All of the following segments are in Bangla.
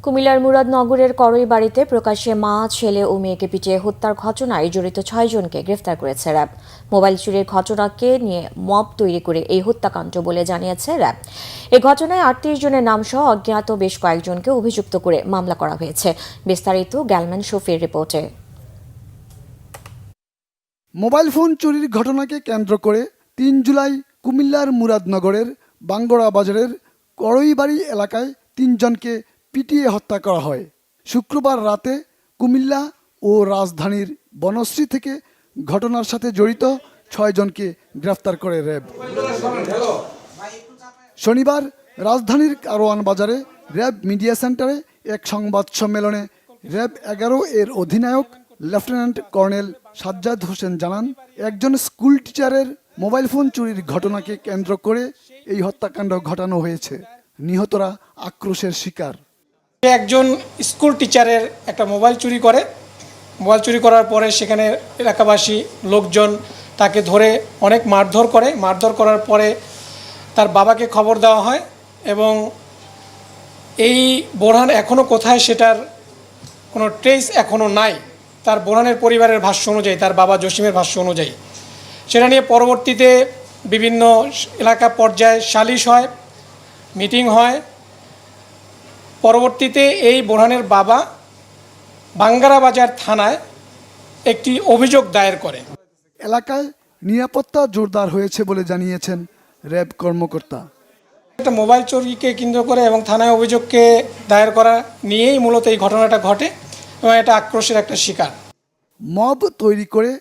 কুমিল্লার মুরাদনগরের করইবাড়িতে প্রকাশ্যে মা, ছেলে ও মেয়েকে পিটিয়ে হত্যার ঘটনায় জড়িত 6 জনকে গ্রেফতার করেছে র্যাব। মোবাইল চুরির ঘটনাকে নিয়ে মব তৈরি করে এই হত্যাকাণ্ড বলে জানিয়েছে র্যাব। এই ঘটনায় 38 জনের নাম সহ অজ্ঞাত বেশ কয়েকজনকে অভিযুক্ত করে মামলা করা হয়েছে। বিস্তারিত গ্যালম্যান শফির রিপোর্টে। মোবাইল ফোন চুরির ঘটনাকে কেন্দ্র করে 3 জুলাই কুমিল্লার মুরাদনগরের বাঙ্গড়া বাজারের করইবাড়ি এলাকায় 3 জনকে পিটিয়ে হত্যা করা হয়। শুক্রবার রাতে কুমিল্লা ও রাজধানীর বনশ্রী থেকে ঘটনার সাথে জড়িত 6 জনকে গ্রেফতার করে র্যাব। শনিবার রাজধানীর কারওয়ান বাজারে র্যাব মিডিয়া সেন্টারে এক সংবাদ সম্মেলনে র্যাব 11 এর অধিনায়ক লেফটেন্যান্ট কর্নেল সাজ্জাদ হোসেন জানান, একজন স্কুল টিচারের মোবাইল ফোন চুরির ঘটনাকে কেন্দ্র করে এই হত্যাকাণ্ড ঘটানো হয়েছে। নিহতরা আক্রোশের শিকার। একজন স্কুল টিচারের একটা মোবাইল চুরি করে, মোবাইল চুরি করার পরে সেখানে এলাকাবাসী লোকজন তাকে ধরে অনেক মারধর করার পরে তার বাবাকে খবর দেওয়া হয় এবং এই বোরহান এখনও কোথায় সেটার কোনো ট্রেস এখনও নাই। তার বোরহানের পরিবারের ভাষ্য অনুযায়ী, তার বাবা জসিমের ভাষ্য অনুযায়ী, সেটা নিয়ে পরবর্তীতে বিভিন্ন এলাকা পর্যায়ে সালিশ হয়, মিটিং হয়। পরবর্তীতে এই বোরহানের বাবা বাঙ্গারা বাজার থানায় একটি অভিযোগ দায়ের করে। এলাকায় নিরাপত্তা জোরদার হয়েছে বলে জানিয়েছেন র্যাব কর্মকর্তা। একটা মোবাইল চুরিকে কেন্দ্র করে এবং থানায় অভিযোগকে দায়ের করা নিয়েই মূলত এই ঘটনাটা ঘটে এবং এটা আক্রোশের একটা শিকার। মব তৈরি করে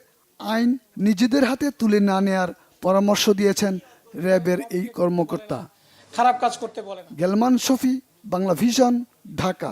আইন নিজেদের হাতে তুলে না নেয়ার পরামর্শ দিয়েছেন র্যাবের এই কর্মকর্তা। খারাপ কাজ করতে বলে না। গ্যালম্যান শফি, বাংলা ভিশন, ঢাকা।